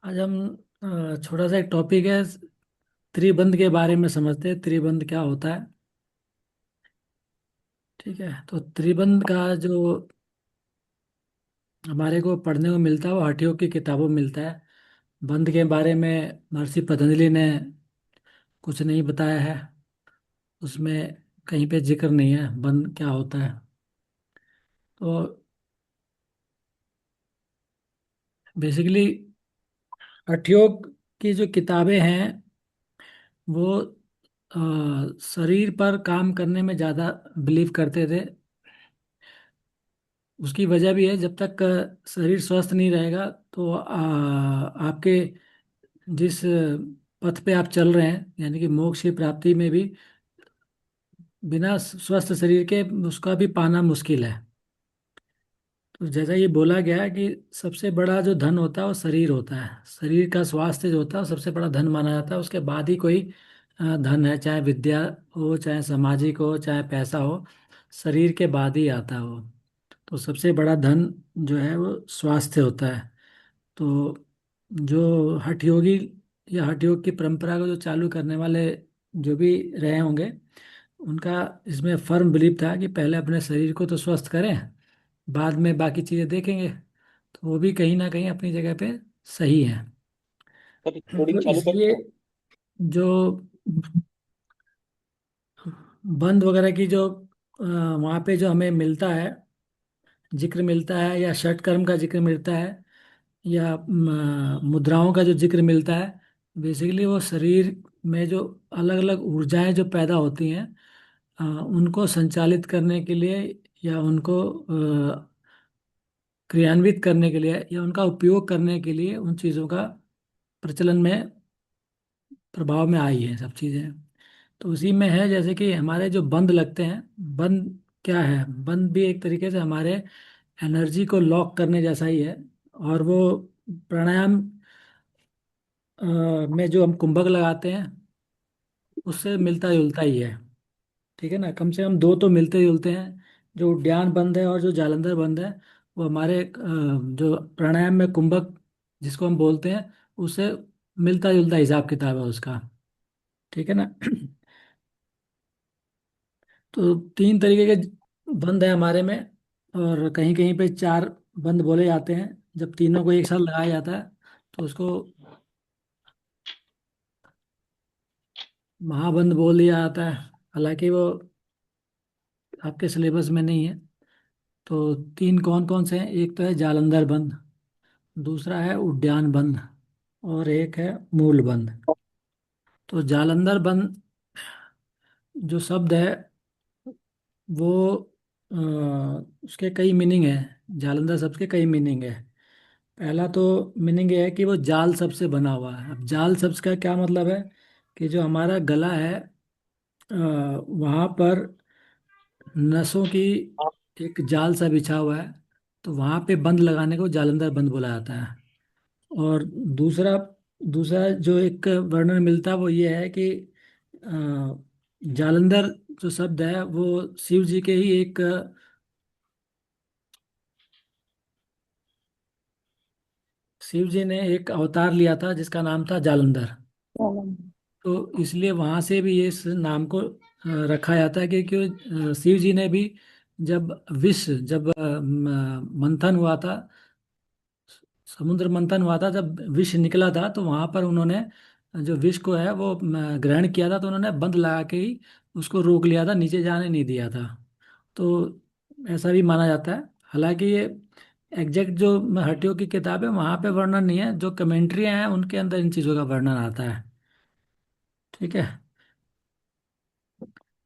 आज हम छोटा सा एक टॉपिक है। त्रिबंध के बारे में समझते हैं, त्रिबंध क्या होता है। ठीक है, तो त्रिबंध का जो हमारे को पढ़ने को मिलता है वो हठयोग की किताबों में मिलता है। बंध के बारे में महर्षि पतंजलि ने कुछ नहीं बताया है। उसमें कहीं पे जिक्र नहीं है बंध क्या होता है। तो बेसिकली हठयोग की जो किताबें हैं वो शरीर पर काम करने में ज़्यादा बिलीव करते थे। उसकी वजह भी है, जब तक शरीर स्वस्थ नहीं रहेगा तो आपके जिस पथ पे आप चल रहे हैं यानी कि मोक्ष की प्राप्ति में भी बिना स्वस्थ शरीर के उसका भी पाना मुश्किल है। तो जैसा ये बोला गया है कि सबसे बड़ा जो धन होता है वो शरीर होता है। शरीर का स्वास्थ्य जो होता है वो सबसे बड़ा धन माना जाता है। उसके बाद ही कोई धन है, चाहे विद्या हो, चाहे सामाजिक हो, चाहे पैसा हो, शरीर के बाद ही आता है वो। तो सबसे बड़ा धन जो है वो स्वास्थ्य होता है। तो जो हठ योगी या हठ योग की परंपरा को जो चालू करने वाले जो भी रहे होंगे, उनका इसमें फर्म बिलीव था कि पहले अपने शरीर को तो स्वस्थ करें, बाद में बाकी चीज़ें देखेंगे। तो वो भी कहीं ना कहीं अपनी जगह पे सही है। सर रिकॉर्डिंग तो चालू कर। इसलिए जो बंद वगैरह की जो वहाँ पे जो हमें मिलता है, जिक्र मिलता है, या षट कर्म का जिक्र मिलता है, या मुद्राओं का जो जिक्र मिलता है, बेसिकली वो शरीर में जो अलग अलग ऊर्जाएं जो पैदा होती हैं उनको संचालित करने के लिए, या उनको क्रियान्वित करने के लिए, या उनका उपयोग करने के लिए उन चीज़ों का प्रचलन में, प्रभाव में आई है सब चीज़ें। तो उसी में है, जैसे कि हमारे जो बंद लगते हैं। बंद क्या है? बंद भी एक तरीके से हमारे एनर्जी को लॉक करने जैसा ही है। और वो प्राणायाम में जो हम कुंभक लगाते हैं उससे मिलता जुलता ही है। ठीक है ना, कम से कम दो तो मिलते जुलते हैं। जो उद्यान बंद है और जो जालंधर बंद है, वो हमारे जो प्राणायाम में कुंभक जिसको हम बोलते हैं, उससे मिलता जुलता हिसाब किताब है उसका। ठीक है ना। तो तीन तरीके के बंद है हमारे में, और कहीं कहीं पे चार बंद बोले जाते हैं। जब तीनों को एक साथ लगाया जाता है तो उसको महाबंद बोल दिया जाता है। हालांकि वो आपके सिलेबस में नहीं है। तो तीन कौन कौन से हैं? एक तो है जालंधर बंद, दूसरा है उद्यान बंद, और एक है मूल बंद। तो जालंधर बंद जो शब्द है वो अ, उसके कई मीनिंग है। जालंधर शब्द के कई मीनिंग है। पहला तो मीनिंग ये है कि वो जाल शब्द से बना हुआ है। अब जाल शब्द का क्या मतलब है? कि जो हमारा गला है वहाँ पर नसों की एक जाल सा बिछा हुआ है। तो वहाँ पे बंद लगाने को जालंधर बंद बोला जाता है। और दूसरा दूसरा जो एक वर्णन मिलता है वो ये है कि जालंधर जो शब्द है वो शिव जी के ही एक शिव जी ने एक अवतार लिया था जिसका नाम था जालंधर। तो इसलिए वहां से भी ये इस नाम को रखा जाता है, क्योंकि शिव जी ने भी जब मंथन हुआ था, समुद्र मंथन हुआ था, जब विष निकला था, तो वहां पर उन्होंने जो विष को है वो ग्रहण किया था। तो उन्होंने बंद लगा के ही उसको रोक लिया था, नीचे जाने नहीं दिया था। तो ऐसा भी माना जाता है। हालांकि ये एग्जैक्ट जो हटियो की किताब है वहां पे वर्णन नहीं है, जो कमेंट्रियां हैं उनके अंदर इन चीजों का वर्णन आता है। ठीक है।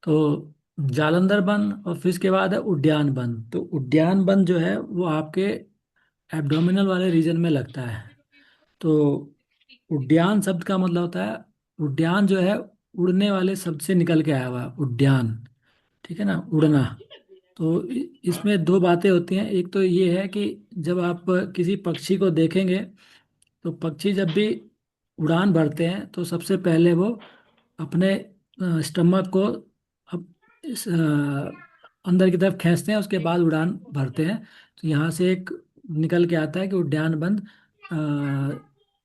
तो जालंधर वन, और फिर इसके बाद है उद्यान वन। तो उद्यान वन जो है वो आपके एब्डोमिनल वाले रीजन में लगता है। तो उद्यान शब्द का मतलब होता है, उद्यान जो है उड़ने वाले शब्द से निकल के आया हुआ है, उद्यान। ठीक है ना, उड़ना। तो इसमें दो बातें होती हैं। एक तो ये है कि जब आप किसी पक्षी को देखेंगे, तो पक्षी जब भी उड़ान भरते हैं तो सबसे पहले वो अपने स्टमक को अब अंदर की तरफ खींचते हैं, उसके बाद उड़ान भरते हैं। तो यहाँ से एक निकल के आता है कि उद्यान बंद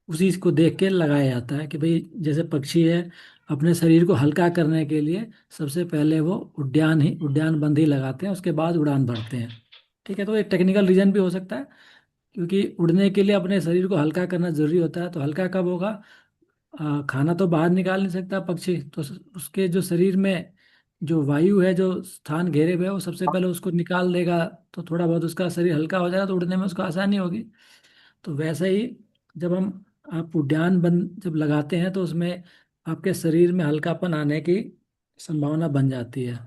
उसी को देख के लगाया जाता है कि भाई जैसे पक्षी है, अपने शरीर को हल्का करने के लिए सबसे पहले वो उद्यान बंदी ही लगाते हैं, उसके बाद उड़ान भरते हैं। ठीक है, तो एक टेक्निकल रीजन भी हो सकता है, क्योंकि उड़ने के लिए अपने शरीर को हल्का करना जरूरी होता है। तो हल्का कब होगा? खाना तो बाहर निकाल नहीं सकता पक्षी, तो उसके जो शरीर में जो वायु है, जो स्थान घेरे हुए है, वो सबसे पहले उसको निकाल देगा। तो थोड़ा बहुत उसका शरीर हल्का हो जाएगा, तो उड़ने में उसको आसानी होगी। तो वैसे ही जब आप उद्यान बन जब लगाते हैं, तो उसमें आपके शरीर में हल्कापन आने की संभावना बन जाती है।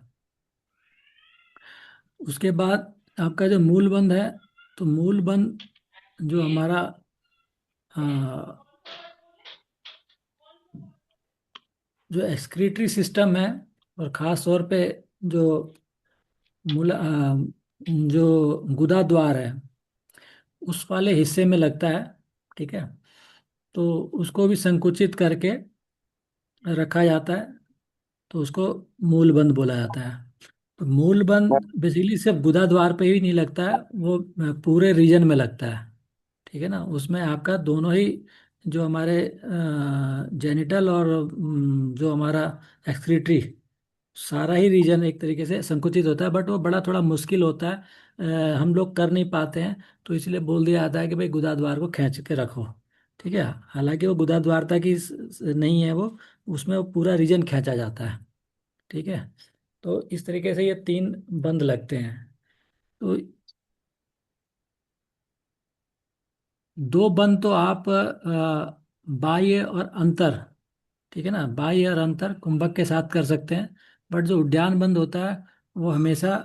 उसके बाद आपका जो मूल बंध है, तो मूल बंध जो हमारा अ, जो एक्सक्रीटरी सिस्टम है, और ख़ास तौर पे जो जो गुदा द्वार है, उस वाले हिस्से में लगता है। ठीक है, तो उसको भी संकुचित करके रखा जाता है, तो उसको मूल बंध बोला जाता है। तो मूल बंध बेसिकली सिर्फ गुदा द्वार पे ही नहीं लगता है, वो पूरे रीजन में लगता है। ठीक है ना, उसमें आपका दोनों ही, जो हमारे जेनिटल और जो हमारा एक्सक्रीटरी, सारा ही रीजन एक तरीके से संकुचित होता है, बट वो बड़ा थोड़ा मुश्किल होता है। हम लोग कर नहीं पाते हैं, तो इसलिए बोल दिया जाता है कि भाई गुदा द्वार को खींच के रखो। ठीक है, हालांकि वो गुदा द्वार तक ही नहीं है वो, उसमें वो पूरा रीजन खींचा जाता है। ठीक है, तो इस तरीके से ये तीन बंद लगते हैं। तो दो बंद तो आप बाह्य और अंतर, ठीक है ना, बाह्य और अंतर कुंभक के साथ कर सकते हैं। बट जो उद्यान बंद होता है, वो हमेशा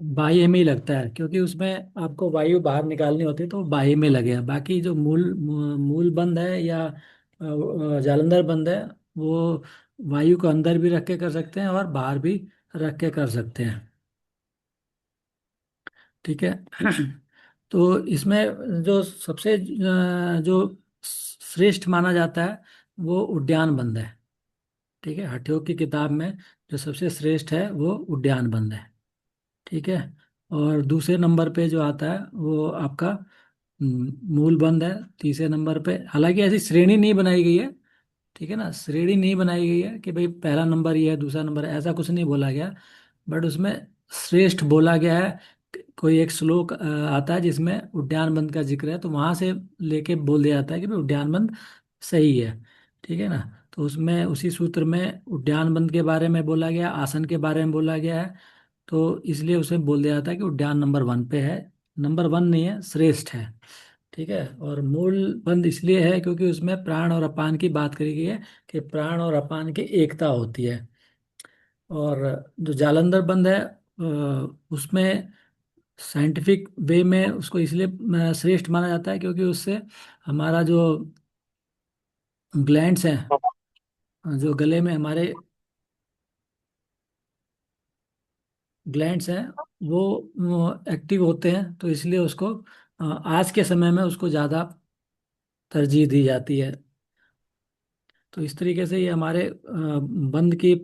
बाह्य में ही लगता है, क्योंकि उसमें आपको वायु बाहर निकालनी होती है, तो बाह्य में लगेगा। बाकी जो मूल बंद है या जालंधर बंद है, वो वायु को अंदर भी रख के कर सकते हैं और बाहर भी रख के कर सकते हैं। ठीक है। तो इसमें जो सबसे जो श्रेष्ठ माना जाता है, वो उद्यान बंद है। ठीक है, हठयोग की किताब में जो सबसे श्रेष्ठ है वो उद्यान बंद है। ठीक है, और दूसरे नंबर पे जो आता है वो आपका मूल बंद है। तीसरे नंबर पे, हालांकि ऐसी श्रेणी नहीं बनाई गई है। ठीक है ना, श्रेणी नहीं बनाई गई है कि भाई पहला नंबर ये है, दूसरा नंबर है, ऐसा कुछ नहीं बोला गया। बट उसमें श्रेष्ठ बोला गया है। कोई एक श्लोक आता है जिसमें उद्यान बंद का जिक्र है, तो वहां से लेके बोल दिया जाता है कि भाई उद्यान बंद सही है। ठीक है ना, तो उसमें उसी सूत्र में उद्यान बंद के बारे में बोला गया, आसन के बारे में बोला गया है। तो इसलिए उसे बोल दिया जाता है कि उद्यान नंबर वन पे है। नंबर वन नहीं है, श्रेष्ठ है। ठीक है, और मूल बंद इसलिए है क्योंकि उसमें प्राण और अपान की बात करी गई है, कि प्राण और अपान की एकता होती है। और जो जालंधर बंद है, उसमें साइंटिफिक वे में उसको इसलिए श्रेष्ठ माना जाता है, क्योंकि उससे हमारा जो ग्लैंड्स हैं, जो गले में हमारे ग्लैंड्स हैं, वो एक्टिव होते हैं, तो इसलिए उसको आज के समय में उसको ज़्यादा तरजीह दी जाती है। तो इस तरीके से ये हमारे बंद की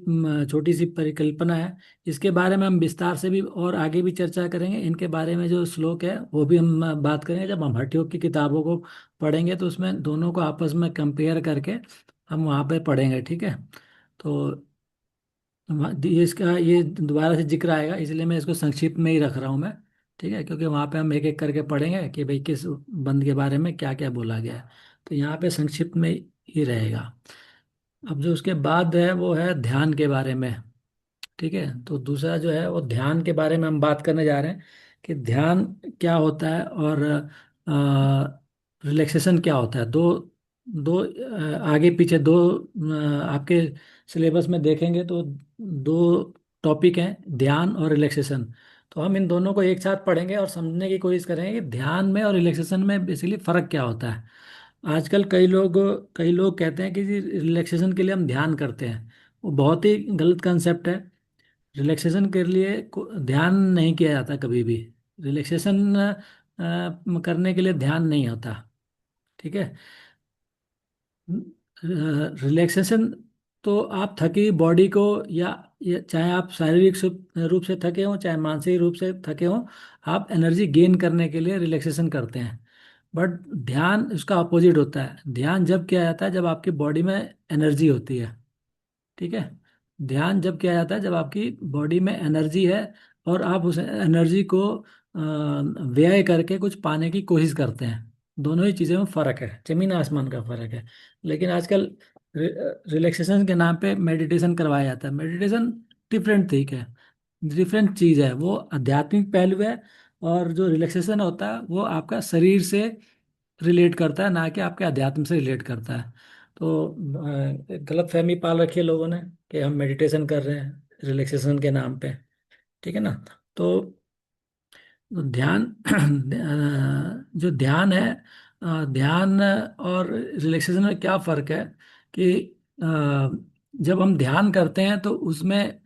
छोटी सी परिकल्पना है। इसके बारे में हम विस्तार से भी और आगे भी चर्चा करेंगे। इनके बारे में जो श्लोक है वो भी हम बात करेंगे जब हम हठयोग की किताबों को पढ़ेंगे, तो उसमें दोनों को आपस में कंपेयर करके हम वहाँ पे पढ़ेंगे। ठीक है, तो ये इसका ये दोबारा से जिक्र आएगा, इसलिए मैं इसको संक्षिप्त में ही रख रहा हूँ मैं। ठीक है, क्योंकि वहाँ पे हम एक एक करके पढ़ेंगे कि भाई किस बंद के बारे में क्या क्या बोला गया है। तो यहाँ पे संक्षिप्त में ही रहेगा। अब जो उसके बाद है वो है ध्यान के बारे में। ठीक है, तो दूसरा जो है वो ध्यान के बारे में हम बात करने जा रहे हैं, कि ध्यान क्या होता है और रिलैक्सेशन क्या होता है। दो दो आगे पीछे दो आपके सिलेबस में देखेंगे तो दो टॉपिक हैं, ध्यान और रिलैक्सेशन। तो हम इन दोनों को एक साथ पढ़ेंगे और समझने की कोशिश करेंगे कि ध्यान में और रिलैक्सेशन में बेसिकली फ़र्क क्या होता है। आजकल कई लोग कहते हैं कि रिलैक्सेशन के लिए हम ध्यान करते हैं। वो बहुत ही गलत कंसेप्ट है। रिलैक्सेशन के लिए ध्यान नहीं किया जाता कभी भी। रिलैक्सेशन करने के लिए ध्यान नहीं होता। ठीक है, रिलैक्सेशन तो आप थकी बॉडी को, या चाहे आप शारीरिक रूप से थके हों, चाहे मानसिक रूप से थके हों, आप एनर्जी गेन करने के लिए रिलैक्सेशन करते हैं। बट ध्यान उसका अपोजिट होता है। ध्यान जब किया जाता है जब आपकी बॉडी में एनर्जी होती है। ठीक है। ध्यान जब किया जाता है जब आपकी बॉडी में एनर्जी है और आप उस एनर्जी को व्यय करके कुछ पाने की कोशिश करते हैं। दोनों ही चीज़ों में फर्क है, जमीन आसमान का फर्क है। लेकिन आजकल रिलैक्सेशन के नाम पे मेडिटेशन करवाया जाता है। मेडिटेशन डिफरेंट ठीक है, डिफरेंट चीज़ है, वो आध्यात्मिक पहलू है। और जो रिलैक्सेशन होता है वो आपका शरीर से रिलेट करता है, ना कि आपके अध्यात्म से रिलेट करता है। तो एक गलत फहमी पाल रखी है लोगों ने कि हम मेडिटेशन कर रहे हैं रिलैक्सेशन के नाम पे। ठीक है ना। तो ध्यान जो ध्यान है, ध्यान और रिलैक्सेशन में क्या फर्क है कि जब हम ध्यान करते हैं तो उसमें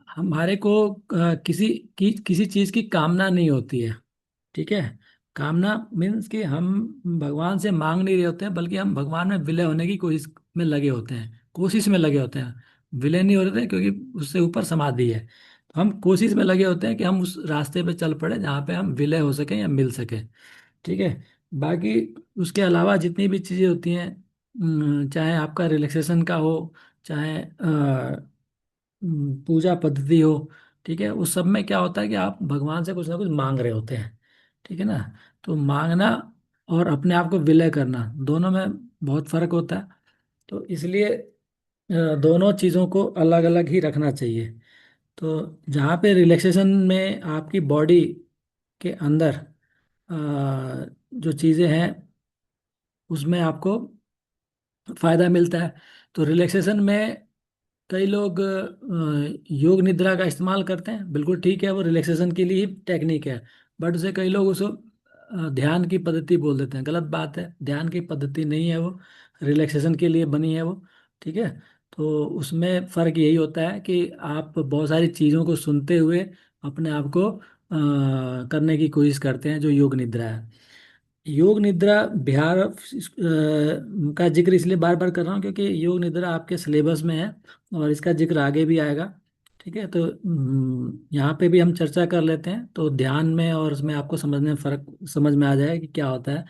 हमारे को किसी चीज की कामना नहीं होती है। ठीक है। कामना मीन्स कि हम भगवान से मांग नहीं रहे होते हैं, बल्कि हम भगवान में विलय होने की कोशिश में लगे होते हैं, कोशिश में लगे होते हैं। विलय नहीं हो रहे थे क्योंकि उससे ऊपर समाधि है। तो हम कोशिश में लगे होते हैं कि हम उस रास्ते पे चल पड़े जहाँ पे हम विलय हो सकें या मिल सके। ठीक है। बाकी उसके अलावा जितनी भी चीज़ें होती हैं, चाहे आपका रिलैक्सेशन का हो, चाहे पूजा पद्धति हो, ठीक है, उस सब में क्या होता है कि आप भगवान से कुछ ना कुछ मांग रहे होते हैं। ठीक है ना। तो मांगना और अपने आप को विलय करना, दोनों में बहुत फर्क होता है। तो इसलिए दोनों चीज़ों को अलग अलग ही रखना चाहिए। तो जहाँ पे रिलैक्सेशन में आपकी बॉडी के अंदर जो चीज़ें हैं उसमें आपको फायदा मिलता है। तो रिलैक्सेशन में कई लोग योग निद्रा का इस्तेमाल करते हैं, बिल्कुल ठीक है, वो रिलैक्सेशन के लिए ही टेक्निक है। बट उसे कई लोग उसको ध्यान की पद्धति बोल देते हैं, गलत बात है। ध्यान की पद्धति नहीं है वो, रिलैक्सेशन के लिए बनी है वो। ठीक है। तो उसमें फ़र्क यही होता है कि आप बहुत सारी चीज़ों को सुनते हुए अपने आप को करने की कोशिश करते हैं, जो योग निद्रा है। योग निद्रा बिहार का जिक्र इसलिए बार बार कर रहा हूँ क्योंकि योग निद्रा आपके सिलेबस में है और इसका जिक्र आगे भी आएगा। ठीक है। तो यहाँ पे भी हम चर्चा कर लेते हैं, तो ध्यान में और उसमें आपको समझने में फर्क समझ में आ जाएगा कि क्या होता है।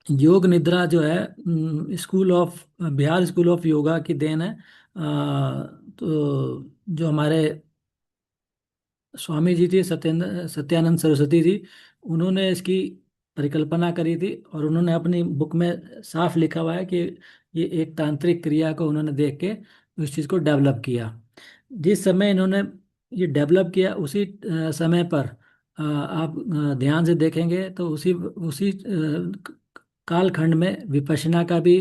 योग निद्रा जो है school of Bihar school of yoga की देन है। तो जो हमारे स्वामी जी थे, सत्येंद्र सत्यानंद सरस्वती जी, उन्होंने इसकी परिकल्पना करी थी और उन्होंने अपनी बुक में साफ लिखा हुआ है कि ये एक तांत्रिक क्रिया को उन्होंने देख के उस चीज़ को डेवलप किया। जिस समय इन्होंने ये डेवलप किया उसी समय पर आप ध्यान से देखेंगे तो उसी उसी कालखंड में विपश्यना का भी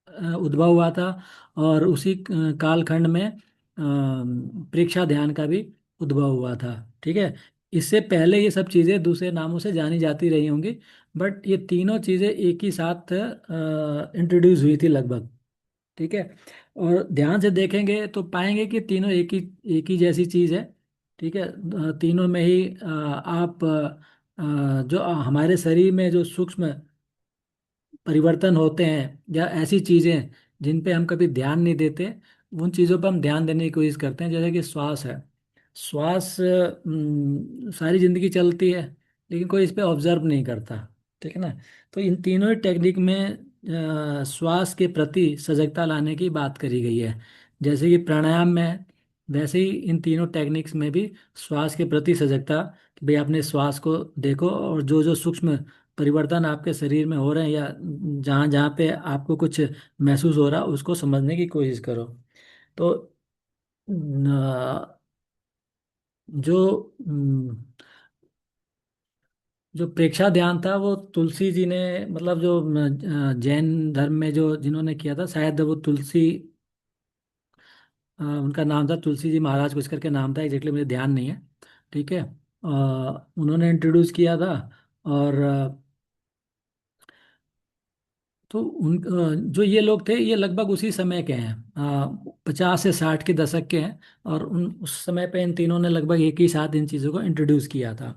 उद्भव हुआ था। और उसी कालखंड में प्रेक्षा ध्यान का भी उद्भव हुआ था। ठीक है। इससे पहले ये सब चीज़ें दूसरे नामों से जानी जाती रही होंगी, बट ये तीनों चीज़ें एक ही साथ इंट्रोड्यूस हुई थी लगभग। ठीक है। और ध्यान से देखेंगे तो पाएंगे कि तीनों एक ही जैसी चीज़ है। ठीक है। तीनों में ही आप जो हमारे शरीर में जो सूक्ष्म परिवर्तन होते हैं या ऐसी चीजें जिन पे हम कभी ध्यान नहीं देते, उन चीजों पर हम ध्यान देने की कोशिश करते हैं। जैसे कि श्वास है। श्वास सारी जिंदगी चलती है लेकिन कोई इस पे ऑब्जर्व नहीं करता। ठीक है ना। तो इन तीनों ही टेक्निक में श्वास के प्रति सजगता लाने की बात करी गई है। जैसे कि प्राणायाम में है, वैसे ही इन तीनों टेक्निक्स में भी श्वास के प्रति सजगता, कि भाई अपने श्वास को देखो और जो जो सूक्ष्म परिवर्तन आपके शरीर में हो रहे हैं या जहाँ जहाँ पे आपको कुछ महसूस हो रहा है उसको समझने की कोशिश करो। तो न, जो जो प्रेक्षा ध्यान था वो तुलसी जी ने, मतलब जो जैन धर्म में जो जिन्होंने किया था, शायद वो तुलसी उनका नाम था, तुलसी जी महाराज कुछ करके नाम था, एग्जैक्टली मुझे ध्यान नहीं है। ठीक है। उन्होंने इंट्रोड्यूस किया था। और तो जो ये लोग थे ये लगभग उसी समय के हैं, 50 से 60 के दशक के हैं। और उस समय पे इन तीनों ने लगभग एक ही साथ इन चीज़ों को इंट्रोड्यूस किया था।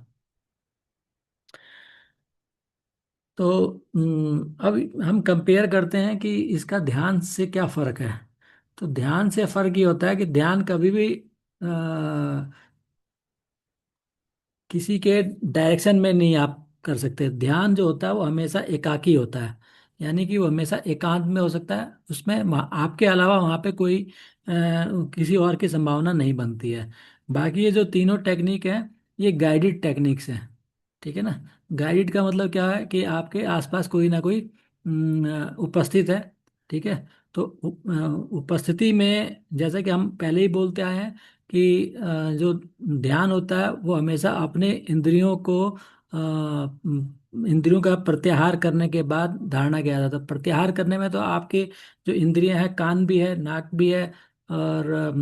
तो अब हम कंपेयर करते हैं कि इसका ध्यान से क्या फ़र्क है। तो ध्यान से फ़र्क ये होता है कि ध्यान कभी भी किसी के डायरेक्शन में नहीं आप कर सकते हैं। ध्यान जो होता है वो हमेशा एकाकी होता है, यानी कि वो हमेशा एकांत में हो सकता है, उसमें आपके अलावा वहाँ पे कोई किसी और की संभावना नहीं बनती है। बाकी ये जो तीनों टेक्निक है ये गाइडेड टेक्निक्स हैं, ठीक है ना। गाइडेड का मतलब क्या है कि आपके आसपास कोई ना कोई उपस्थित है, ठीक है। तो उपस्थिति में जैसा कि हम पहले ही बोलते आए हैं कि जो ध्यान होता है वो हमेशा अपने इंद्रियों को इंद्रियों का प्रत्याहार करने के बाद धारणा किया जाता है। प्रत्याहार करने में तो आपके जो इंद्रियां हैं, कान भी है, नाक भी है, और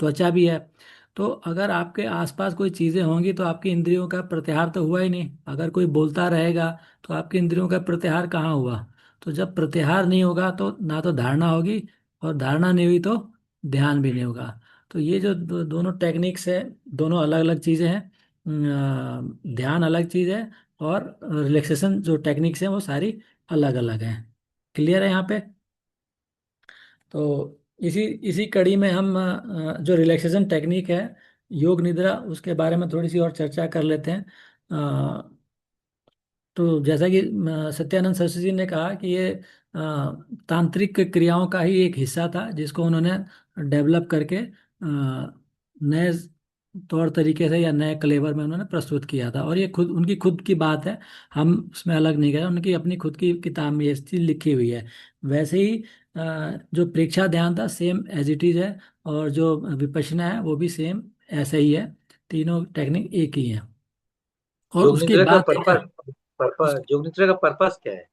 त्वचा भी है। तो अगर आपके आसपास कोई चीजें होंगी तो आपकी इंद्रियों का प्रत्याहार तो हुआ ही नहीं। अगर कोई बोलता रहेगा तो आपकी इंद्रियों का प्रत्याहार कहाँ हुआ। तो जब प्रत्याहार नहीं होगा तो ना तो धारणा होगी, और धारणा नहीं हुई तो ध्यान भी नहीं होगा। तो ये जो दोनों टेक्निक्स है, दोनों अलग अलग चीजें हैं। ध्यान अलग चीज है, और रिलैक्सेशन जो टेक्निक्स हैं वो सारी अलग अलग हैं। क्लियर है यहाँ पे। तो इसी इसी कड़ी में हम जो रिलैक्सेशन टेक्निक है, योग निद्रा, उसके बारे में थोड़ी सी और चर्चा कर लेते हैं। तो जैसा कि सत्यानंद सरस्वती जी ने कहा कि ये तांत्रिक क्रियाओं का ही एक हिस्सा था, जिसको उन्होंने डेवलप करके नए तौर तरीके से या नए क्लेवर में उन्होंने प्रस्तुत किया था। और ये खुद उनकी खुद की बात है, हम उसमें अलग नहीं गए। उनकी अपनी खुद की किताब में ये चीज़ लिखी हुई है। वैसे ही जो प्रेक्षा ध्यान था सेम एज इट इज है, और जो विपश्यना है वो भी सेम ऐसा ही है। तीनों टेक्निक एक ही है। और योग उसकी निद्रा का बात है, पर्पस पर्पस योग निद्रा का पर्पस क्या है?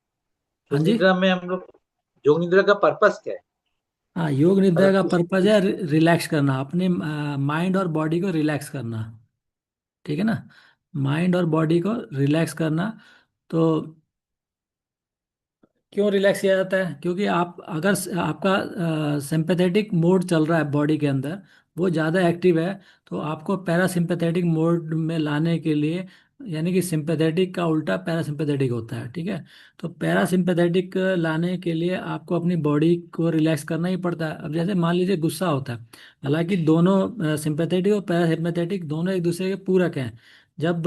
हाँ योग जी। निद्रा में हम लोग, योग निद्रा का पर्पस क्या है? हाँ, योग निद्रा अगर का कुछ पर्पज है रिलैक्स करना, अपने माइंड और बॉडी को रिलैक्स करना, ठीक है ना। माइंड और बॉडी को रिलैक्स करना। तो क्यों रिलैक्स किया जाता है? क्योंकि आप अगर आपका सिंपैथेटिक मोड चल रहा है बॉडी के अंदर, वो ज़्यादा एक्टिव है, तो आपको पैरासिम्पैथेटिक मोड में लाने के लिए, यानी कि सिंपैथेटिक का उल्टा पैरासिम्पैथेटिक होता है, ठीक है। तो पैरासिम्पैथेटिक लाने के लिए आपको अपनी बॉडी को रिलैक्स करना ही पड़ता है। अब जैसे मान लीजिए गुस्सा होता है, हालांकि दोनों सिंपैथेटिक और पैरासिम्पैथेटिक दोनों एक दूसरे के पूरक हैं। जब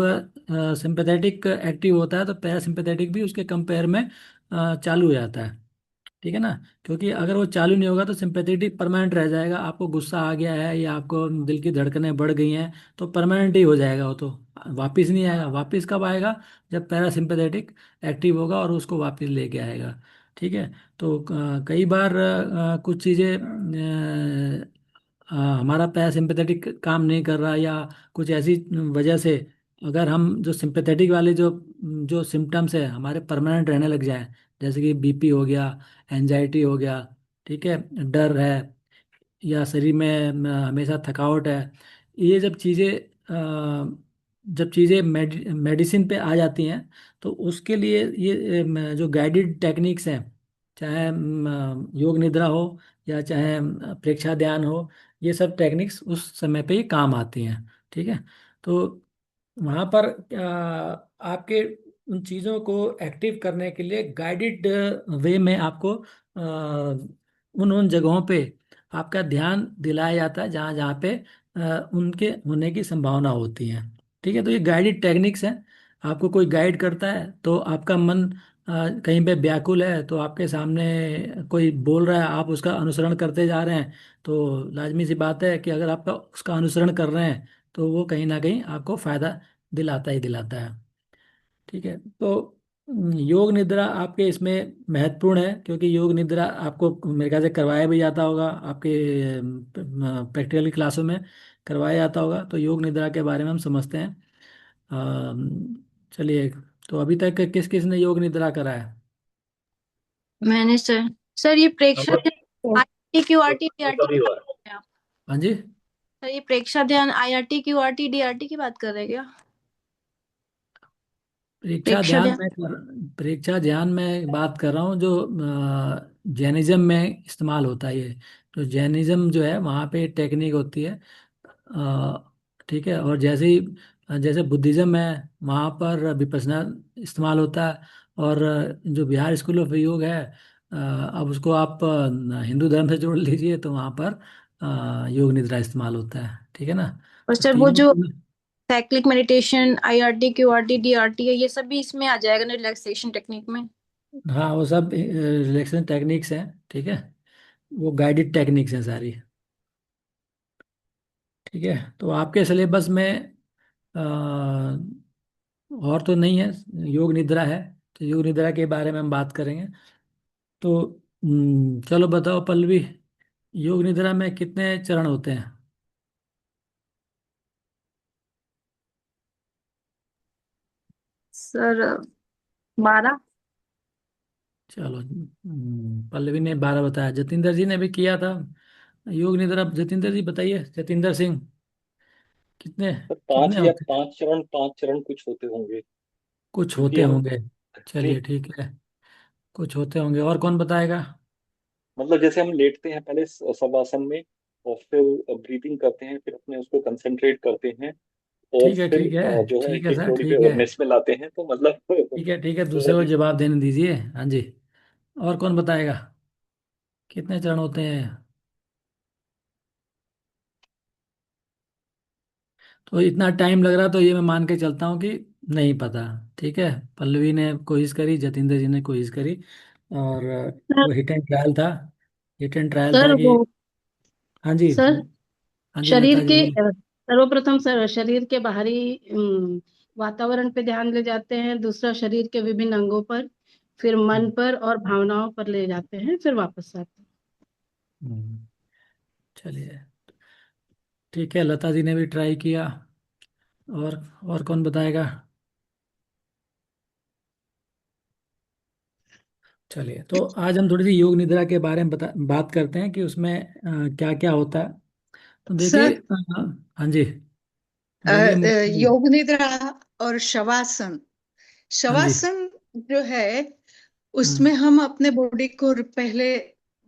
सिंपैथेटिक एक्टिव होता है तो पैरासिम्पैथेटिक भी उसके कंपेयर में चालू हो जाता है, ठीक है ना। क्योंकि अगर वो चालू नहीं होगा तो सिंपैथेटिक परमानेंट रह जाएगा। आपको गुस्सा आ गया है या आपको दिल की धड़कनें बढ़ गई हैं तो परमानेंट ही हो जाएगा वो, तो वापिस नहीं आएगा। वापिस कब आएगा? जब पैरासिम्पैथेटिक एक्टिव होगा और उसको वापिस लेके आएगा, ठीक है। तो कई बार कुछ चीज़ें हमारा पैरासिम्पैथेटिक काम नहीं कर रहा, या कुछ ऐसी वजह से अगर हम जो सिंपैथेटिक वाले जो जो सिम्टम्स है हमारे परमानेंट रहने लग जाए, जैसे कि बीपी हो गया, एंजाइटी हो गया, ठीक है, डर है, या शरीर में हमेशा थकावट है, ये जब चीज़ें मेडिसिन पे आ जाती हैं, तो उसके लिए ये जो गाइडेड टेक्निक्स हैं, चाहे योग निद्रा हो या चाहे प्रेक्षा ध्यान हो, ये सब टेक्निक्स उस समय पे ही काम आती हैं, ठीक है। तो वहाँ पर आपके उन चीज़ों को एक्टिव करने के लिए गाइडेड वे में आपको उन उन जगहों पे आपका ध्यान दिलाया जाता है जहाँ जहाँ पे उनके होने की संभावना होती है, ठीक है। तो ये गाइडेड टेक्निक्स हैं। आपको कोई गाइड करता है तो आपका मन कहीं पे व्याकुल है, तो आपके सामने कोई बोल रहा है, आप उसका अनुसरण करते जा रहे हैं, तो लाजमी सी बात है कि अगर आपका उसका अनुसरण कर रहे हैं तो वो कहीं ना कहीं आपको फायदा दिलाता ही दिलाता है, ठीक है। तो योग निद्रा आपके इसमें महत्वपूर्ण है, क्योंकि योग निद्रा आपको मेरे ख्याल से करवाया भी जाता होगा आपके प्रैक्टिकल क्लासों में करवाया जाता होगा। तो योग निद्रा के बारे में हम समझते हैं। चलिए, तो अभी तक किस किस ने योग निद्रा करा है? मैंने सर। सर ये हम प्रेक्षा लोग ध्यान IIT QRT तो DRT कभी की हुआ। बात कर रहे हैं आप? हाँ जी। सर ये प्रेक्षा ध्यान IIT QRT DRT की बात कर रहे हैं क्या? परीक्षा प्रेक्षा ध्यान ध्यान। में परीक्षा ध्यान में बात कर रहा हूँ, जो जैनिज्म में इस्तेमाल होता है ये। तो जैनिज्म जो है वहाँ पे टेक्निक होती है, ठीक है। और जैसे बुद्धिज्म है वहाँ पर विपश्यना इस्तेमाल होता है। और जो बिहार स्कूल ऑफ योग है, अब उसको आप हिंदू धर्म से जोड़ लीजिए, तो वहाँ पर योग निद्रा इस्तेमाल होता है, ठीक है ना। और तो सर वो तीनों जो की। Cyclic meditation, IRT, QRT, DRT है, ये सब भी इसमें आ जाएगा ना रिलैक्सेशन टेक्निक में? हाँ, वो सब रिलैक्सेशन टेक्निक्स हैं, ठीक है। वो गाइडेड टेक्निक्स हैं सारी। ठीक है, तो आपके सिलेबस में अ, और तो नहीं है, योग निद्रा है। तो योग निद्रा के बारे में हम बात करेंगे। तो चलो बताओ पल्लवी, योग निद्रा में कितने चरण होते हैं? सर 12। चलो, पल्लवी ने 12 बताया, जतिंदर जी ने भी किया था योग निद्रा। जतिंदर जी बताइए, जतिंदर सिंह, कितने सर कितने पांच या होते हैं? 5 चरण, 5 चरण कुछ होते होंगे, कुछ क्योंकि होते हम होंगे। नहीं, चलिए ठीक है, कुछ होते होंगे। और कौन बताएगा? मतलब जैसे हम लेटते हैं पहले शवासन में, और फिर ब्रीदिंग करते हैं, फिर अपने उसको कंसंट्रेट करते हैं, और ठीक है, फिर ठीक है, जो है ठीक है कि सर, बॉडी पे ठीक है, अवेयरनेस में लाते हैं, तो मतलब ठीक है, ठीक है, जो दूसरे है को कि जवाब देने दीजिए। हाँ जी, और कौन बताएगा कितने चरण होते हैं? तो इतना टाइम लग रहा, तो ये मैं मान के चलता हूँ कि नहीं पता। ठीक है, पल्लवी ने कोशिश करी, जतिंदर जी ने कोशिश करी, और सर वो हिट एंड ट्रायल था। हिट एंड ट्रायल था सर कि। वो हाँ जी, सर हाँ जी शरीर लता जी के बोलिए। सर्वप्रथम सर शरीर के बाहरी वातावरण पे ध्यान ले जाते हैं, दूसरा शरीर के विभिन्न अंगों पर, फिर मन हम्म, पर और भावनाओं पर ले जाते हैं, फिर वापस आते हैं। हम्म, चलिए, ठीक है, लता जी ने भी ट्राई किया। और कौन बताएगा? चलिए, तो आज हम थोड़ी सी योग निद्रा के बारे में बात करते हैं कि उसमें क्या क्या होता है। तो देखिए, सर, हाँ जी, बोलिए बोलिए। योग निद्रा और शवासन। हाँ जी। शवासन जो है हम्म उसमें हम अपने बॉडी को पहले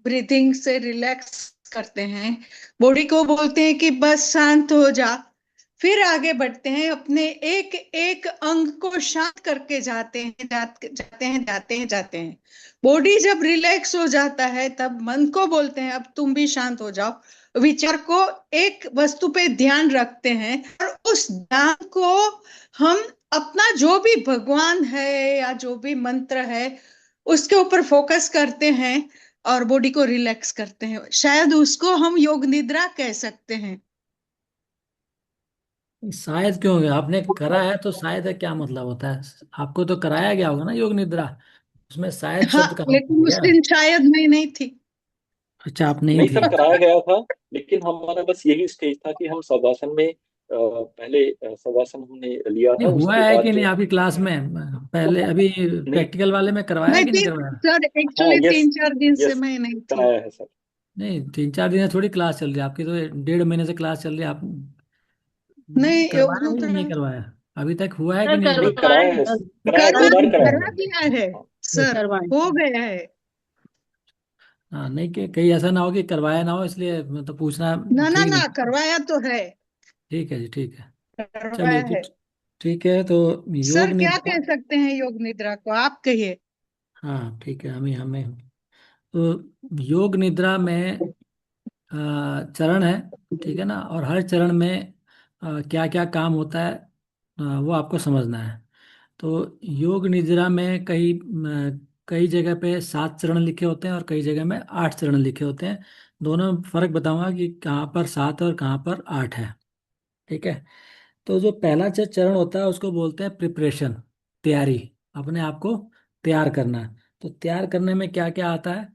ब्रीदिंग से रिलैक्स करते हैं। बॉडी को बोलते हैं कि बस शांत हो जा। फिर आगे बढ़ते हैं, अपने एक एक अंग को शांत करके जाते हैं। बॉडी जब रिलैक्स हो जाता है तब मन को बोलते हैं अब तुम भी शांत हो जाओ। विचार को एक वस्तु पे ध्यान रखते हैं, और उस ध्यान को हम अपना जो भी भगवान है या जो भी मंत्र है उसके ऊपर फोकस करते हैं और बॉडी को रिलैक्स करते हैं। शायद उसको हम योग निद्रा कह सकते हैं। शायद क्यों गया? आपने करा है तो शायद है क्या मतलब होता है? आपको तो कराया गया होगा ना योग निद्रा, उसमें शायद हाँ, शब्द कहाँ लेकिन आ उस गया? दिन शायद मैं नहीं थी। अच्छा, आप नहीं नहीं थे। सर, कराया गया था, लेकिन हमारा बस यही स्टेज था कि हम शवासन में पहले शवासन हमने लिया नहीं था, हुआ उसके है बाद कि नहीं जो आपकी क्लास में? पहले अभी नहीं, प्रैक्टिकल वाले में करवाया है मैं कि नहीं भी करवाया? सर, हाँ, एक्चुअली यस, 3-4 दिन से यस, मैं नहीं थी। कराया है सर। नहीं, 3 4 दिन से थोड़ी क्लास चल रही है आपकी, तो 1.5 महीने से क्लास चल रही है। आप नहीं, योग करवाया है या नहीं निद्रा करवाया? अभी तक हुआ है कि सर नहीं हुआ? नहीं, करवाए कराया है, कराया, करवा 2 बार कराया करा मैंने। दिया है हाँ, सर, करवाए हो सर। गया है। हाँ, नहीं कि कहीं ऐसा ना हो कि करवाया ना हो, इसलिए मतलब पूछना ना ना ठीक ना, नहीं। करवाया तो है, ठीक है जी, ठीक है। चलिए, करवाया तो है। ठीक है, तो योग सर, क्या निद्रा। कह सकते हैं योग निद्रा को, आप कहिए। हाँ ठीक है, हमें हमें तो योग निद्रा में चरण है, ठीक है ना, और हर चरण में क्या क्या काम होता है, वो आपको समझना है। तो योग निद्रा में कई जगह पे 7 चरण लिखे होते हैं और कई जगह में 8 चरण लिखे होते हैं। दोनों में फर्क बताऊंगा कि कहाँ पर 7 और कहाँ पर 8 है। ठीक है, तो जो पहला चरण होता है उसको बोलते हैं प्रिपरेशन, तैयारी, अपने आप को तैयार करना। तो तैयार करने में क्या क्या आता है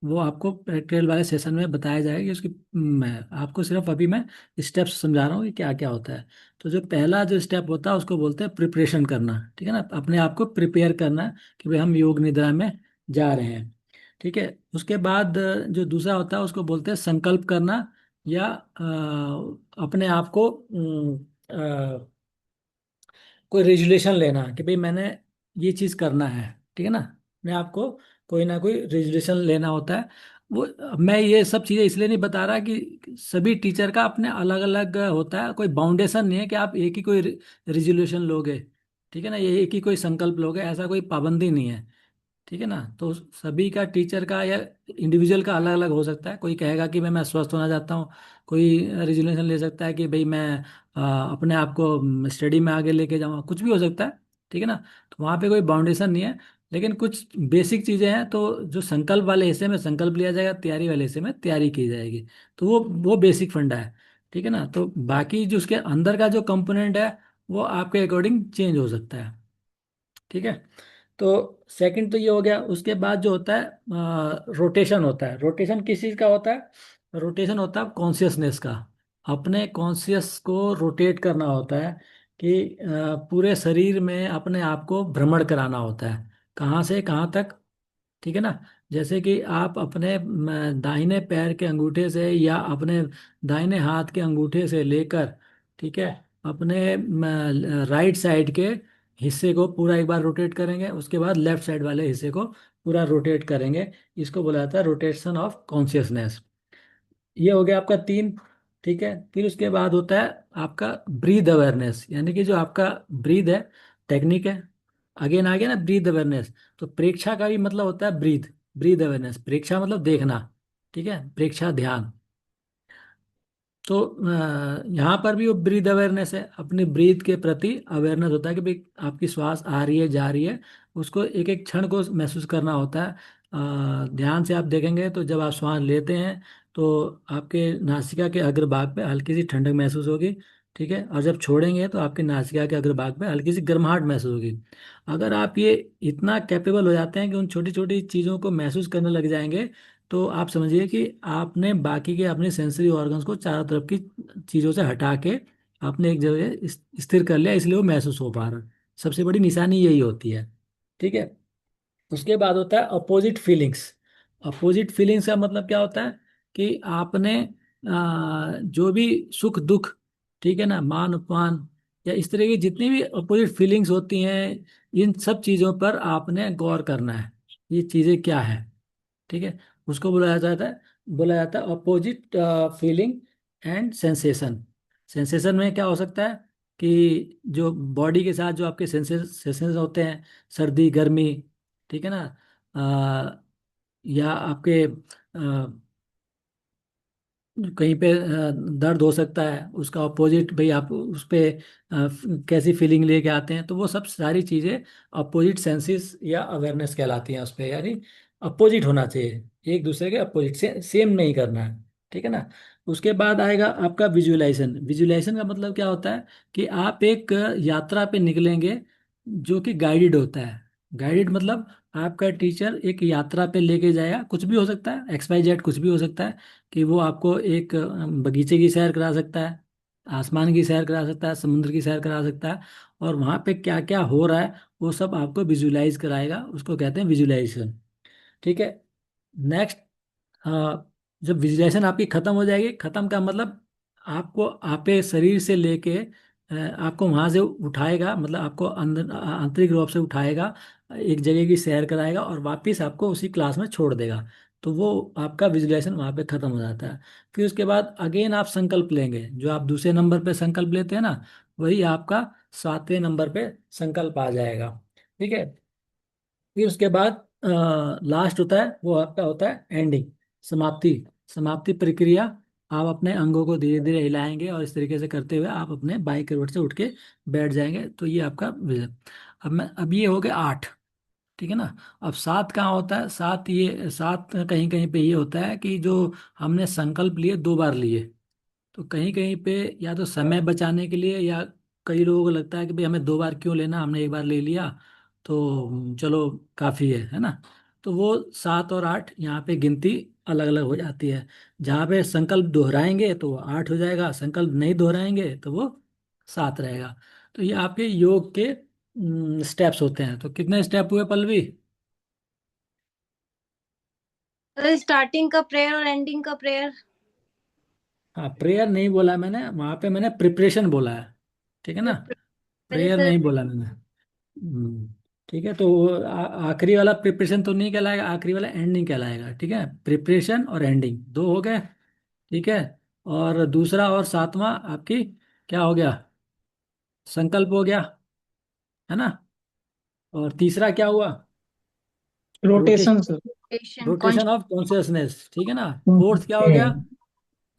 वो आपको प्रैक्टिकल वाले सेशन में बताया जाएगा कि उसकी मैं आपको सिर्फ अभी मैं स्टेप्स समझा रहा हूँ कि क्या क्या होता है। तो जो पहला जो स्टेप होता है उसको बोलते हैं प्रिपरेशन करना, ठीक है ना, अपने आप को प्रिपेयर करना कि भाई हम योग निद्रा में जा रहे हैं। ठीक है, उसके बाद जो दूसरा होता है उसको बोलते हैं संकल्प करना, या अपने आप को कोई रेजुलेशन लेना कि भाई मैंने ये चीज़ करना है। ठीक है ना, अपने आप को कोई ना कोई रेजुलेशन लेना होता है। वो मैं ये सब चीज़ें इसलिए नहीं बता रहा कि सभी टीचर का अपने अलग अलग होता है, कोई बाउंडेशन नहीं है कि आप एक ही कोई रेजुलेशन लोगे। ठीक है ना, ये एक ही कोई संकल्प लोगे, ऐसा कोई पाबंदी नहीं है। ठीक है ना, तो सभी का टीचर का या इंडिविजुअल का अलग अलग हो सकता है। कोई कहेगा कि मैं स्वस्थ होना चाहता हूँ, कोई रेजोल्यूशन ले सकता है कि भाई मैं अपने आप को स्टडी में आगे लेके जाऊँ, कुछ भी हो सकता है। ठीक है ना। तो वहाँ पे कोई बाउंडेशन नहीं है, लेकिन कुछ बेसिक चीज़ें हैं। तो जो संकल्प वाले हिस्से में संकल्प लिया जाएगा, तैयारी वाले हिस्से में तैयारी की जाएगी। तो वो बेसिक फंडा है। ठीक है ना। तो बाकी जो उसके अंदर का जो कंपोनेंट है वो आपके अकॉर्डिंग चेंज हो सकता है। ठीक है। तो सेकंड तो ये हो गया। उसके बाद जो होता है रोटेशन होता है। रोटेशन किस चीज़ का होता है? रोटेशन होता है कॉन्शियसनेस का। अपने कॉन्शियस को रोटेट करना होता है कि पूरे शरीर में अपने आप को भ्रमण कराना होता है। कहाँ से कहाँ तक? ठीक है ना। जैसे कि आप अपने दाहिने पैर के अंगूठे से या अपने दाहिने हाथ के अंगूठे से लेकर, ठीक है, अपने राइट साइड के हिस्से को पूरा एक बार रोटेट करेंगे, उसके बाद लेफ्ट साइड वाले हिस्से को पूरा रोटेट करेंगे। इसको बोला जाता है रोटेशन ऑफ कॉन्शियसनेस। ये हो गया आपका तीन। ठीक है। फिर उसके बाद होता है आपका ब्रीद अवेयरनेस, यानी कि जो आपका ब्रीद है, टेक्निक है। अगेन आ गया ना ब्रीद अवेयरनेस। तो प्रेक्षा का भी मतलब होता है ब्रीद। ब्रीद अवेयरनेस, प्रेक्षा मतलब देखना। ठीक है, प्रेक्षा ध्यान। तो यहाँ पर भी वो ब्रीद अवेयरनेस है, अपनी ब्रीद के प्रति अवेयरनेस होता है कि भाई आपकी श्वास आ रही है जा रही है, उसको एक एक क्षण को महसूस करना होता है। ध्यान से आप देखेंगे तो जब आप श्वास लेते हैं तो आपके नासिका के अग्रभाग पे हल्की सी ठंडक महसूस होगी। ठीक है। और जब छोड़ेंगे तो आपके नासिका के अग्रभाग पे हल्की सी गर्माहट महसूस होगी। अगर आप ये इतना कैपेबल हो जाते हैं कि उन छोटी छोटी चीज़ों को महसूस करने लग जाएंगे, तो आप समझिए कि आपने बाकी के अपने सेंसरी ऑर्गन्स को चारों तरफ की चीज़ों से हटा के आपने एक जगह स्थिर कर लिया, इसलिए वो महसूस हो पा रहा है। सबसे बड़ी निशानी यही होती है। ठीक है। उसके बाद होता है अपोजिट फीलिंग्स। अपोजिट फीलिंग्स का मतलब क्या होता है कि आपने जो भी सुख दुख, ठीक है ना, मान अपमान या इस तरह की जितनी भी अपोजिट फीलिंग्स होती हैं, इन सब चीज़ों पर आपने गौर करना है। ये चीज़ें क्या है? ठीक है। उसको बोला जाता है opposite feeling and sensation. Sensation में क्या हो सकता है कि जो बॉडी के साथ जो आपके सेंसेशन होते हैं, सर्दी गर्मी, ठीक है ना, या आपके कहीं पे दर्द हो सकता है, उसका अपोजिट भाई आप उस पे कैसी फीलिंग लेके आते हैं। तो वो सब सारी चीज़ें अपोजिट सेंसेस या अवेयरनेस कहलाती हैं उस पे। यानी अपोजिट होना चाहिए, एक दूसरे के अपोजिट से, सेम नहीं करना है। ठीक है ना। उसके बाद आएगा आपका विजुअलाइजेशन। विजुअलाइजेशन का मतलब क्या होता है कि आप एक यात्रा पे निकलेंगे जो कि गाइडेड होता है। गाइडेड मतलब आपका टीचर एक यात्रा पे लेके जाएगा, कुछ भी हो सकता है, एक्स वाई जेड कुछ भी हो सकता है। कि वो आपको एक बगीचे की सैर करा सकता है, आसमान की सैर करा सकता है, समुद्र की सैर करा सकता है, और वहाँ पे क्या क्या हो रहा है वो सब आपको विजुलाइज कराएगा। उसको कहते हैं विजुलाइजेशन। ठीक है। नेक्स्ट, जब विजुलाइजेशन आपकी खत्म हो जाएगी, खत्म का मतलब आपको आपके शरीर से लेके आपको वहां से उठाएगा, मतलब आपको अंदर आंतरिक रूप से उठाएगा, एक जगह की सैर कराएगा और वापस आपको उसी क्लास में छोड़ देगा। तो वो आपका विजुलाइजेशन वहां पे खत्म हो जाता है। फिर उसके बाद अगेन आप संकल्प लेंगे। जो आप दूसरे नंबर पे संकल्प लेते हैं ना, वही आपका सातवें नंबर पे संकल्प आ जाएगा। ठीक है। फिर उसके बाद लास्ट होता है, वो आपका होता है एंडिंग, समाप्ति। समाप्ति प्रक्रिया, आप अपने अंगों को धीरे धीरे हिलाएंगे और इस तरीके से करते हुए आप अपने बाई करवट से उठ के बैठ जाएंगे। तो ये आपका विजन। अब ये हो गया 8। ठीक है ना। अब 7 कहाँ होता है? 7, ये 7 कहीं कहीं पे ये होता है कि जो हमने संकल्प लिए 2 बार लिए, तो कहीं कहीं पे या तो समय बचाने के लिए, या कई लोगों को लगता है कि भाई हमें 2 बार क्यों लेना, हमने एक बार ले लिया तो चलो काफ़ी है ना। तो वो 7 और 8 यहाँ पे गिनती अलग अलग हो जाती है। जहाँ पे संकल्प दोहराएंगे तो वो 8 हो जाएगा, संकल्प नहीं दोहराएंगे तो वो 7 रहेगा। तो ये आपके योग के स्टेप्स होते हैं। तो कितने स्टेप हुए पल्लवी? स्टार्टिंग का प्रेयर और एंडिंग का प्रेयर। हाँ, प्रेयर नहीं बोला मैंने, वहाँ पे मैंने प्रिपरेशन बोला है। ठीक है ना। मेरे प्रेयर से नहीं बोला मैंने। ठीक है। तो वो आखिरी वाला प्रिपरेशन तो नहीं कहलाएगा, आखिरी वाला एंडिंग कहलाएगा। ठीक है। प्रिपरेशन और एंडिंग 2 हो गए। ठीक है। और दूसरा और 7वां आपकी क्या हो गया? संकल्प हो गया, है ना। और तीसरा क्या हुआ? Rotation rotation. Sir. Patient rotation of consciousness. ठीक है ना। फोर्थ क्या हो गया?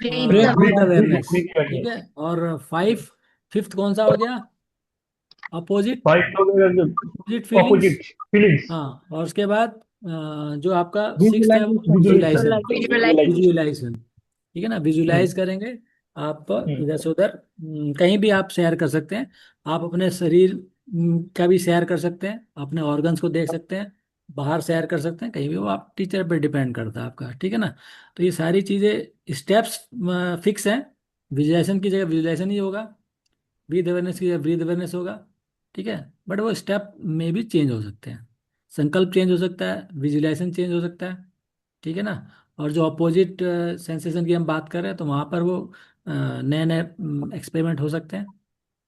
Breath breath awareness. ठीक है। और 5 फिफ्थ कौन सा हो गया? अपोजिट। फाइव हो गया, अपोजिट फीलिंग्स। ऑपोजिट फीलिंग्स, हाँ, और उसके बाद जो आपका सिक्स्थ है वो विजुअलाइजेशन। विजुलाइजेशन। विजुअलाइजेशन। विजुअलाइजेशन, ठीक है ना, विजुलाइज करेंगे। आप हम्म। इधर से उधर कहीं भी आप शेयर कर सकते हैं। आप अपने शरीर का भी शेयर कर सकते हैं, अपने ऑर्गन्स को देख सकते हैं, बाहर शेयर कर सकते हैं कहीं भी, वो आप टीचर पे डिपेंड करता है आपका, ठीक है ना। तो ये सारी चीज़ें स्टेप्स फिक्स हैं। विजुलाइजेशन की जगह विजुलाइजेशन ही होगा, ब्रीथ अवेयरनेस की जगह ब्रीथ अवेयरनेस होगा, ठीक है। बट वो स्टेप में भी चेंज हो सकते हैं, संकल्प चेंज हो सकता है, विजुलाइजेशन चेंज हो सकता है, ठीक है ना। और जो अपोजिट सेंसेशन की हम बात कर रहे हैं, तो वहाँ पर वो नए नए एक्सपेरिमेंट हो सकते हैं।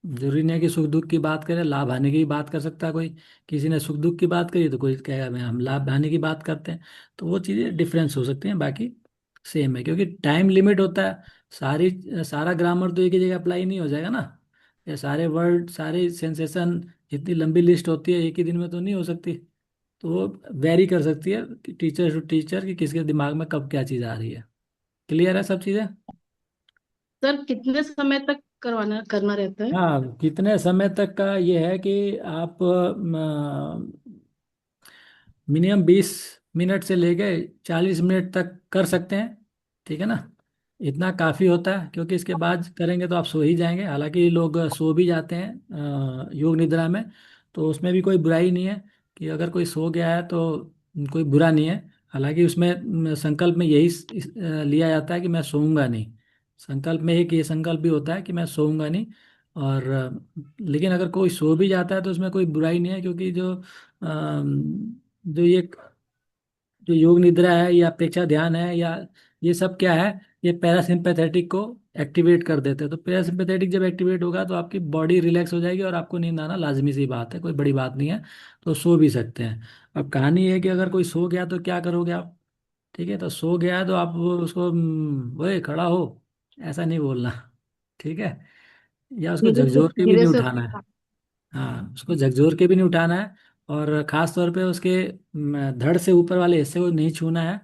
जरूरी नहीं है कि सुख दुख की बात करें, लाभ हानि की भी बात कर सकता है कोई। किसी ने सुख दुख की बात करी तो कोई कहेगा मैं हम लाभ हानि की बात करते हैं। तो वो चीज़ें डिफरेंस हो सकती हैं, बाकी सेम है, क्योंकि टाइम लिमिट होता है। सारा ग्रामर तो एक ही जगह अप्लाई नहीं हो जाएगा ना। ये सारे वर्ड, सारे सेंसेशन, इतनी लंबी लिस्ट होती है, एक ही दिन में तो नहीं हो सकती। तो वो वेरी कर सकती है टीचर टू टीचर कि किसके दिमाग में कब क्या चीज़ आ रही है। क्लियर है सब चीज़ें? सर कितने समय तक करवाना करना रहता है? हाँ, कितने समय तक का ये है कि आप मिनिमम 20 मिनट से लेके 40 मिनट तक कर सकते हैं, ठीक है ना। इतना काफ़ी होता है, क्योंकि इसके बाद करेंगे तो आप सो ही जाएंगे। हालांकि लोग सो भी जाते हैं योग निद्रा में, तो उसमें भी कोई बुराई नहीं है कि अगर कोई सो गया है तो कोई बुरा नहीं है। हालांकि उसमें संकल्प में यही लिया जाता है कि मैं सोऊंगा नहीं। संकल्प में एक ये संकल्प भी होता है कि मैं सोऊंगा नहीं। और लेकिन अगर कोई सो भी जाता है तो उसमें कोई बुराई नहीं है, क्योंकि जो ये जो योग निद्रा है या अपेक्षा ध्यान है या ये सब क्या है, ये पैरासिम्पैथेटिक को एक्टिवेट कर देते हैं। तो पैरासिम्पैथेटिक जब एक्टिवेट होगा तो आपकी बॉडी रिलैक्स हो जाएगी और आपको नींद आना लाजमी सी बात है, कोई बड़ी बात नहीं है। तो सो भी सकते हैं। अब कहानी ये है कि अगर कोई सो गया तो क्या करोगे आप, ठीक है। तो सो गया है तो आप उसको ओए खड़ा हो, ऐसा नहीं बोलना, ठीक है। या उसको झकझोर के भी धीरे नहीं से उठाना है। हाँ, उसको झकझोर के भी नहीं उठाना है। और खास तौर पे उसके धड़ से ऊपर वाले हिस्से को नहीं छूना है।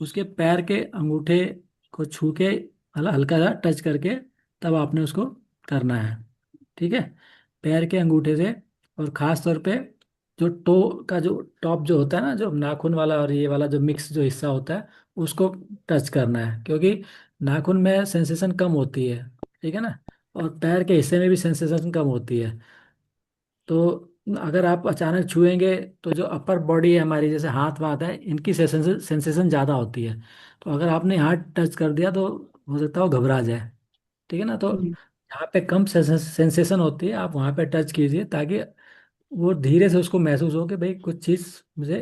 उसके पैर के अंगूठे को छू के हल्का सा टच करके तब आपने उसको करना है, ठीक है। पैर के अंगूठे से। और खास तौर पे जो टो का जो टॉप जो होता है ना, जो नाखून वाला और ये वाला जो मिक्स जो हिस्सा होता है, उसको टच करना है, क्योंकि नाखून में सेंसेशन कम होती है, ठीक है ना। और पैर के हिस्से में भी सेंसेशन कम होती है। तो अगर आप अचानक छुएंगे तो जो अपर बॉडी है हमारी, जैसे हाथ वाथ है, इनकी सेंसेशन सेंसेशन ज़्यादा होती है। तो अगर आपने हाथ टच कर दिया तो हो सकता है वो घबरा जाए, ठीक है ना। तो जहाँ पे कम सेंसेशन होती है आप वहाँ पे टच कीजिए, ताकि वो धीरे से उसको महसूस हो कि भाई कुछ चीज़ मुझे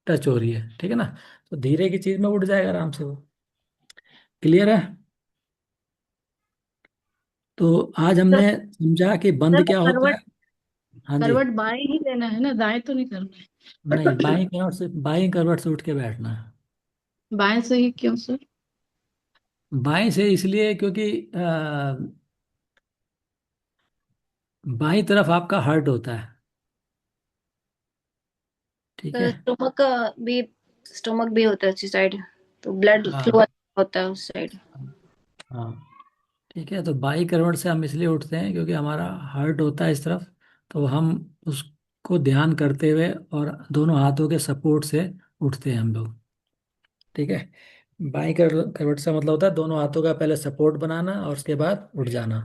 टच हो रही है, ठीक है ना। तो धीरे की चीज़ में उठ जाएगा आराम से वो। क्लियर है? तो आज सर, हमने समझा कि सर बंद क्या होता करवट है। हाँ जी। करवट बाएं ही लेना है ना, दाएं तो नहीं करना नहीं, है? बाई करवट से उठ के बैठना है। बाएं से ही क्यों सर? बाएं से इसलिए क्योंकि बाई तरफ आपका हार्ट होता है, ठीक है। स्टोमक भी होता है उसी साइड, तो ब्लड हाँ फ्लो होता है उस साइड। हाँ, ठीक है। तो बाई करवट से हम इसलिए उठते हैं क्योंकि हमारा हार्ट होता है इस तरफ। तो हम उसको ध्यान करते हुए और दोनों हाथों के सपोर्ट से उठते हैं हम लोग, ठीक है। करवट से मतलब होता है दोनों हाथों का पहले सपोर्ट बनाना और उसके बाद उठ जाना।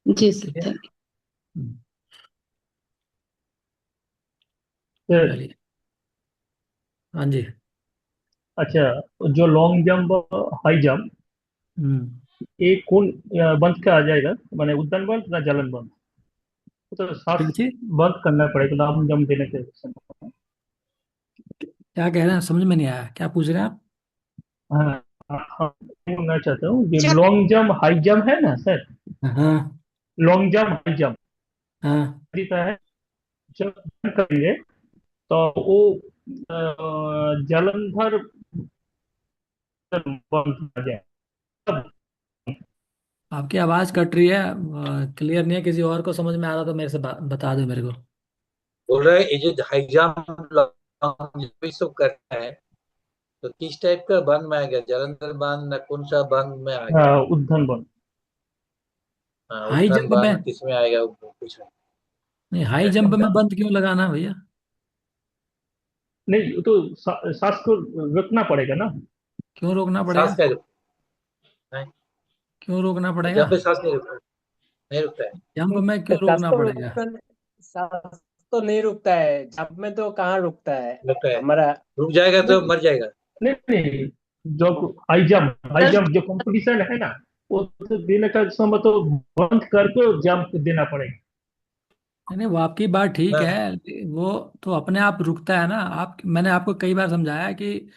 जी सर, ठीक है। थैंक हम्म, सर, चलिए। हाँ जी। अच्छा, जो लॉन्ग जंप, हाई जंप, हम्म। ये कौन बंद का आ जाएगा, माने उद्दन बंद ना जलन बंद? तो क्या सांस चीज? बंद करना पड़ेगा लॉन्ग जंप देने के समय। क्या कह रहे हैं, समझ में नहीं आया, क्या पूछ रहे हैं आप? हाँ, हाँ, हाँ, मैं चाहता हूँ जो लॉन्ग जंप हाई जंप है ना सर, हाँ लॉन्ग जंप हाई जंप हाँ। तरीका है। जब बंद करेंगे तो वो जलंधर बंद हो जाए तब। आपकी आवाज़ कट रही है, क्लियर नहीं है। किसी और को समझ में आ रहा तो मेरे से बता दो मेरे को। बोल रहे हैं ये जो हाई जंप लॉन्ग जंप ये सब करते हैं, तो किस टाइप का बांध में आ गया, जालंधर बांध ना कौन सा बांध में आ गया? उद्धन बंद। हाँ, हाई उठन जंप में, बहन किसमें आएगा वो कुछ नहीं हाई जंप में बंद क्यों लगाना भैया? नहीं, वो तो सांस को रोकना पड़ेगा ना। क्यों रोकना सांस पड़ेगा? का है। क्यों रोकना पड़ेगा? जब पे सांस नहीं रुकता, नहीं रुकता है। जंप में क्यों सांस रोकना तो पड़ेगा? रुकता सांस तो नहीं रुकता है, जब में तो कहाँ रुकता है रुकता है, हमारा। रुक जाएगा तो नहीं मर जाएगा। नहीं नहीं, जो हाई जंप जो कंपटीशन है ना, वो तो देने का समय तो बंद करके जंप देना पड़ेगा। नहीं वो आपकी बात ठीक हाँ, है, वो तो अपने आप रुकता है ना। आप, मैंने आपको कई बार समझाया कि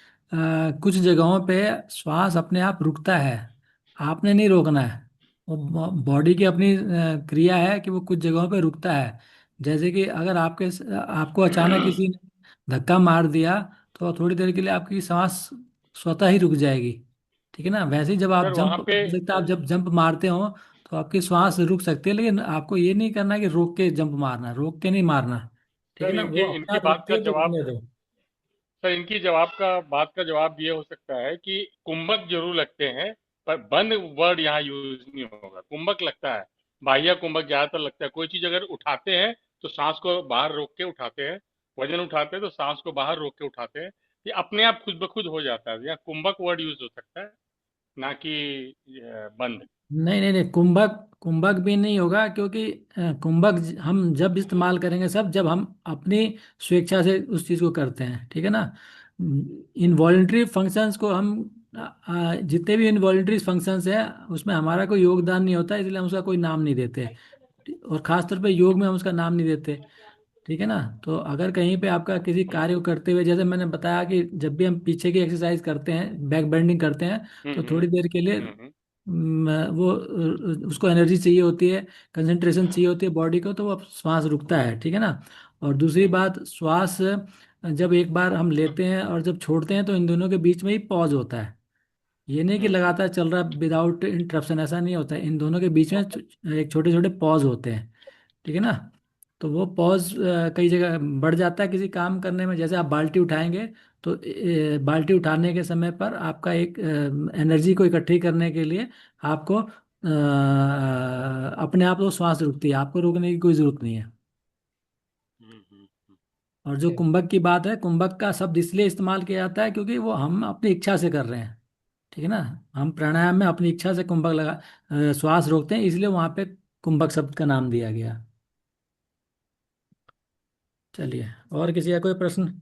कुछ जगहों पे श्वास अपने आप रुकता है, आपने नहीं रोकना है। वो बॉडी की अपनी क्रिया है कि वो कुछ जगहों पे रुकता है। जैसे कि अगर आपको अचानक किसी ने धक्का मार दिया तो थोड़ी देर के लिए आपकी सांस स्वतः ही रुक जाएगी, ठीक है ना। वैसे ही जब आप सर जंप, वहाँ पे हो सकता है आप जब जंप मारते हो तो आपकी श्वास रुक सकती है, लेकिन आपको ये नहीं करना कि रोक के जंप मारना, रोक के नहीं मारना, ठीक है सर ना। इनकी वो अपने इनकी आप बात रुकती का है तो जवाब रुकने दो। सर इनकी बात का जवाब ये हो सकता है कि कुंभक जरूर लगते हैं, पर बंद वर्ड यहाँ यूज नहीं होगा। कुंभक लगता है, बाह्य कुंभक ज्यादातर लगता है। कोई चीज अगर उठाते हैं तो सांस को बाहर रोक के उठाते हैं, वजन उठाते हैं तो सांस को बाहर रोक के उठाते हैं। ये अपने आप खुद ब खुद हो जाता है। यहाँ कुंभक वर्ड यूज हो सकता है, ना कि बंद। नहीं नहीं नहीं, कुंभक कुंभक भी नहीं होगा, क्योंकि कुंभक हम जब इस्तेमाल करेंगे सब जब हम अपनी स्वेच्छा से उस चीज़ को करते हैं, ठीक है ना। इनवॉलेंट्री फंक्शंस को हम जितने भी इनवॉलेंट्री फंक्शंस हैं उसमें हमारा कोई योगदान नहीं होता, इसलिए हम उसका कोई नाम नहीं देते। और खासतौर पे योग में हम उसका नाम नहीं देते, ठीक है ना। तो अगर कहीं पे आपका किसी कार्य को करते हुए, जैसे मैंने बताया कि जब भी हम पीछे की एक्सरसाइज करते हैं, बैक बेंडिंग करते हैं, तो हम्म थोड़ी देर के लिए हम्म वो उसको एनर्जी चाहिए होती है, कंसंट्रेशन चाहिए होती है बॉडी को, तो वो श्वास रुकता है, ठीक है ना। और दूसरी बात, श्वास जब एक बार हम लेते हैं और जब छोड़ते हैं तो इन दोनों के बीच में ही पॉज होता है। ये नहीं कि हम्म लगातार चल रहा है विदाउट इंटरप्शन, ऐसा नहीं होता है। इन दोनों के बीच में एक छोटे छोटे पॉज होते हैं, ठीक है ना। तो वो पॉज कई जगह बढ़ जाता है किसी काम करने में। जैसे आप बाल्टी उठाएंगे तो बाल्टी उठाने के समय पर आपका एक एनर्जी को इकट्ठी करने के लिए आपको अपने आप तो श्वास रुकती है, आपको रोकने की कोई जरूरत नहीं है। हम्म हम्म, हम्म, और जो कुंभक की बात है, कुंभक का शब्द इसलिए इस्तेमाल किया जाता है क्योंकि वो हम अपनी इच्छा से कर रहे हैं, ठीक है ना। हम प्राणायाम में अपनी इच्छा से कुंभक श्वास रोकते हैं, इसलिए वहां पे कुंभक शब्द का नाम दिया गया। चलिए, और किसी का कोई प्रश्न?